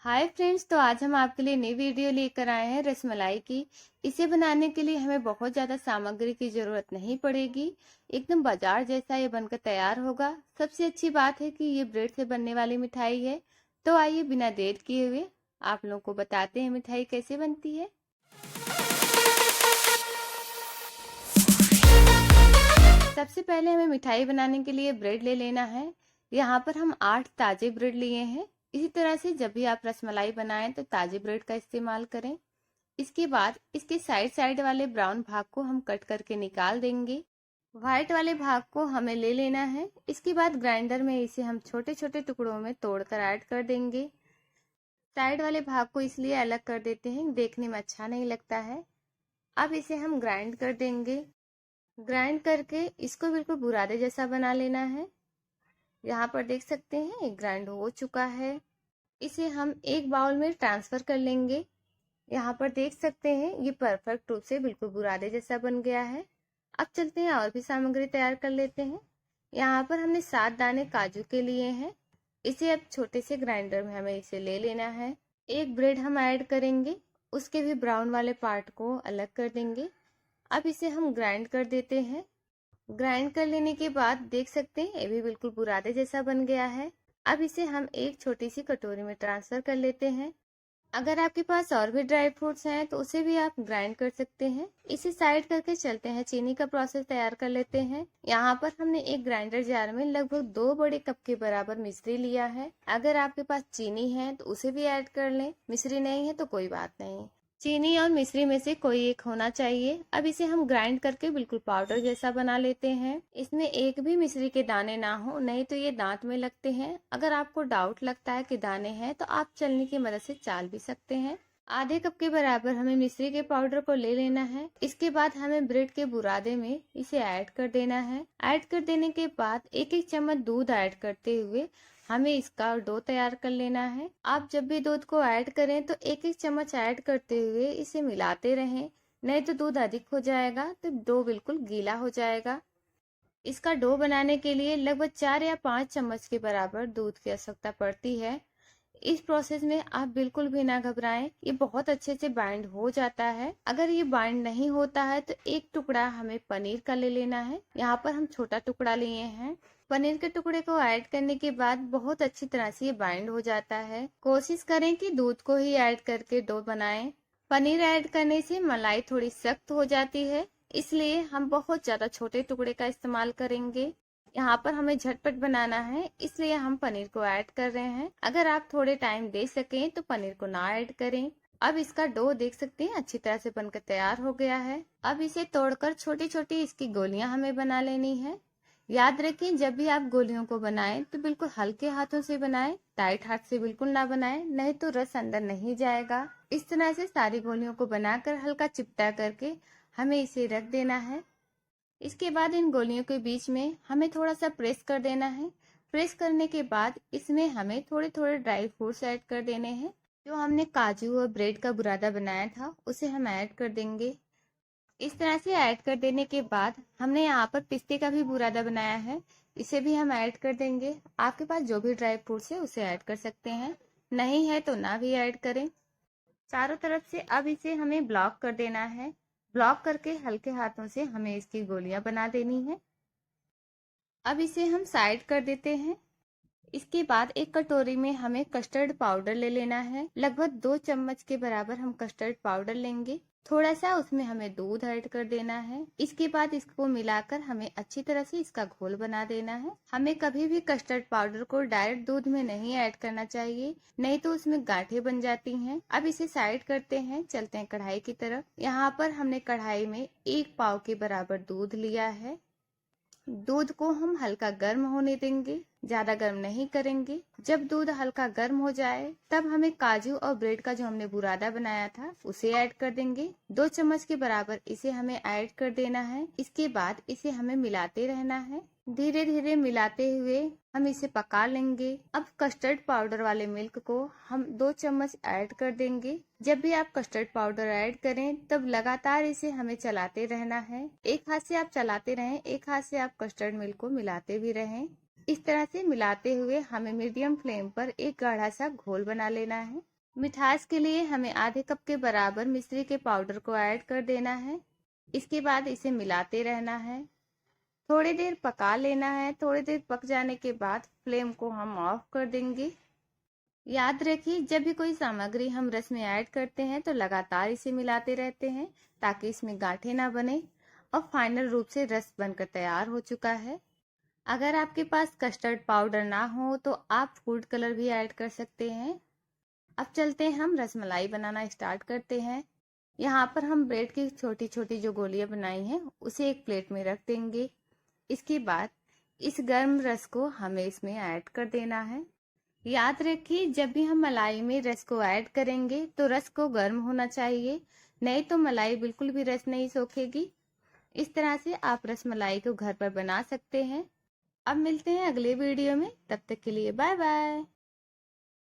Hi friends, तो आज हम आपके लिए नई वीडियो लेकर आए हैं रसमलाई की। इसे बनाने के लिए हमें बहुत ज़्यादा सामग्री की ज़रूरत नहीं पड़ेगी। एकदम बाजार जैसा ये बनकर तैयार होगा। सबसे अच्छी बात है कि ये ब्रेड से बनने वाली मिठाई है। तो आइए बिना देर किए हुए आप लोगों को बताते हैं मिठाई कैसे बनती है। सबसे पहले हमें मिठाई बनाने के लिए ब्रेड ले लेना है। यहाँ पर हम 8 ताजे ब्रेड लिए हैं। इसी तरह से जब भी आप रसमलाई बनाएं तो ताजे ब्रेड का इस्तेमाल करें। इसके बाद इसके साइड साइड वाले ब्राउन भाग को हम कट करके निकाल देंगे। व्हाइट वाले भाग को हमें ले लेना है। इसके बाद ग्राइंडर में इसे हम छोटे छोटे टुकड़ों में तोड़कर ऐड कर देंगे। साइड वाले भाग को इसलिए अलग कर देते हैं, देखने में अच्छा नहीं लगता है। अब इसे हम ग्राइंड कर देंगे। ग्राइंड करके इसको बिल्कुल बुरादे जैसा बना लेना है। यहाँ पर देख सकते हैं ग्राइंड हो चुका है। इसे हम एक बाउल में ट्रांसफर कर लेंगे। यहाँ पर देख सकते हैं ये परफेक्ट रूप से बिल्कुल बुरादे जैसा बन गया है। अब चलते हैं और भी सामग्री तैयार कर लेते हैं। यहाँ पर हमने 7 दाने काजू के लिए हैं। इसे अब छोटे से ग्राइंडर में हमें इसे ले लेना है। एक ब्रेड हम ऐड करेंगे, उसके भी ब्राउन वाले पार्ट को अलग कर देंगे। अब इसे हम ग्राइंड कर देते हैं। ग्राइंड कर लेने के बाद देख सकते हैं ये भी बिल्कुल बुरादे जैसा बन गया है। अब इसे हम एक छोटी सी कटोरी में ट्रांसफर कर लेते हैं। अगर आपके पास और भी ड्राई फ्रूट्स हैं तो उसे भी आप ग्राइंड कर सकते हैं। इसे साइड करके चलते हैं, चीनी का प्रोसेस तैयार कर लेते हैं। यहाँ पर हमने एक ग्राइंडर जार में लगभग 2 बड़े कप के बराबर मिश्री लिया है। अगर आपके पास चीनी है तो उसे भी ऐड कर लें, मिश्री नहीं है तो कोई बात नहीं। चीनी और मिश्री में से कोई एक होना चाहिए। अब इसे हम ग्राइंड करके बिल्कुल पाउडर जैसा बना लेते हैं। इसमें एक भी मिश्री के दाने ना हो, नहीं तो ये दांत में लगते हैं। अगर आपको डाउट लगता है कि दाने हैं तो आप छलनी की मदद से चाल भी सकते हैं। आधे कप के बराबर हमें मिश्री के पाउडर को ले लेना है। इसके बाद हमें ब्रेड के बुरादे में इसे ऐड कर देना है। ऐड कर देने के बाद एक एक चम्मच दूध ऐड करते हुए हमें इसका डो तैयार कर लेना है। आप जब भी दूध को ऐड करें तो एक एक चम्मच ऐड करते हुए इसे मिलाते रहें, नहीं तो दूध अधिक हो जाएगा तो डो बिल्कुल गीला हो जाएगा। इसका डो बनाने के लिए लगभग 4 या 5 चम्मच के बराबर दूध की आवश्यकता पड़ती है। इस प्रोसेस में आप बिल्कुल भी ना घबराएं, ये बहुत अच्छे से बाइंड हो जाता है। अगर ये बाइंड नहीं होता है तो एक टुकड़ा हमें पनीर का ले लेना है। यहाँ पर हम छोटा टुकड़ा लिए हैं। पनीर के टुकड़े को ऐड करने के बाद बहुत अच्छी तरह से ये बाइंड हो जाता है। कोशिश करें कि दूध को ही ऐड करके डो बनाएं। पनीर ऐड करने से मलाई थोड़ी सख्त हो जाती है, इसलिए हम बहुत ज्यादा छोटे टुकड़े का इस्तेमाल करेंगे। यहाँ पर हमें झटपट बनाना है, इसलिए हम पनीर को ऐड कर रहे हैं। अगर आप थोड़े टाइम दे सकें तो पनीर को ना ऐड करें। अब इसका डो देख सकते हैं अच्छी तरह से बनकर तैयार हो गया है। अब इसे तोड़कर छोटी छोटी इसकी गोलियां हमें बना लेनी है। याद रखें, जब भी आप गोलियों को बनाएं तो बिल्कुल हल्के हाथों से बनाएं, टाइट हाथ से बिल्कुल ना बनाएं, नहीं तो रस अंदर नहीं जाएगा। इस तरह से सारी गोलियों को बनाकर हल्का चिपटा करके हमें इसे रख देना है। इसके बाद इन गोलियों के बीच में हमें थोड़ा सा प्रेस कर देना है। प्रेस करने के बाद इसमें हमें थोड़े थोड़े ड्राई फ्रूट्स ऐड कर देने हैं। जो हमने काजू और ब्रेड का बुरादा बनाया था उसे हम ऐड कर देंगे। इस तरह से ऐड कर देने के बाद हमने यहाँ पर पिस्ते का भी बुरादा बनाया है, इसे भी हम ऐड कर देंगे। आपके पास जो भी ड्राई फ्रूट्स है उसे ऐड कर सकते हैं, नहीं है तो ना भी ऐड करें। चारों तरफ से अब इसे हमें ब्लॉक कर देना है। ब्लॉक करके हल्के हाथों से हमें इसकी गोलियां बना देनी है। अब इसे हम साइड कर देते हैं। इसके बाद एक कटोरी में हमें कस्टर्ड पाउडर ले लेना है। लगभग 2 चम्मच के बराबर हम कस्टर्ड पाउडर लेंगे। थोड़ा सा उसमें हमें दूध ऐड कर देना है। इसके बाद इसको मिलाकर हमें अच्छी तरह से इसका घोल बना देना है। हमें कभी भी कस्टर्ड पाउडर को डायरेक्ट दूध में नहीं ऐड करना चाहिए, नहीं तो उसमें गांठें बन जाती हैं। अब इसे साइड करते हैं, चलते हैं कढ़ाई की तरफ। यहाँ पर हमने कढ़ाई में 1 पाव के बराबर दूध लिया है। दूध को हम हल्का गर्म होने देंगे, ज्यादा गर्म नहीं करेंगे। जब दूध हल्का गर्म हो जाए तब हमें काजू और ब्रेड का जो हमने बुरादा बनाया था उसे ऐड कर देंगे। 2 चम्मच के बराबर इसे हमें ऐड कर देना है। इसके बाद इसे हमें मिलाते रहना है। धीरे धीरे मिलाते हुए हम इसे पका लेंगे। अब कस्टर्ड पाउडर वाले मिल्क को हम 2 चम्मच ऐड कर देंगे। जब भी आप कस्टर्ड पाउडर ऐड करें तब लगातार इसे हमें चलाते रहना है। एक हाथ से आप चलाते रहें, एक हाथ से आप कस्टर्ड मिल्क को मिलाते भी रहें। इस तरह से मिलाते हुए हमें मीडियम फ्लेम पर एक गाढ़ा सा घोल बना लेना है। मिठास के लिए हमें आधे कप के बराबर मिश्री के पाउडर को ऐड कर देना है। इसके बाद इसे मिलाते रहना है। थोड़ी देर पका लेना है। थोड़ी देर पक जाने के बाद फ्लेम को हम ऑफ कर देंगे। याद रखिए, जब भी कोई सामग्री हम रस में ऐड करते हैं तो लगातार इसे मिलाते रहते हैं ताकि इसमें गांठें ना बने। और फाइनल रूप से रस बनकर तैयार हो चुका है। अगर आपके पास कस्टर्ड पाउडर ना हो तो आप फूड कलर भी ऐड कर सकते हैं। अब चलते हैं, हम रसमलाई बनाना स्टार्ट करते हैं। यहाँ पर हम ब्रेड की छोटी छोटी जो गोलियां बनाई हैं उसे एक प्लेट में रख देंगे। इसके बाद इस गर्म रस को हमें इसमें ऐड कर देना है। याद रखिए, जब भी हम मलाई में रस को ऐड करेंगे तो रस को गर्म होना चाहिए, नहीं तो मलाई बिल्कुल भी रस नहीं सोखेगी। इस तरह से आप रसमलाई को घर पर बना सकते हैं। अब मिलते हैं अगले वीडियो में, तब तक के लिए बाय बाय।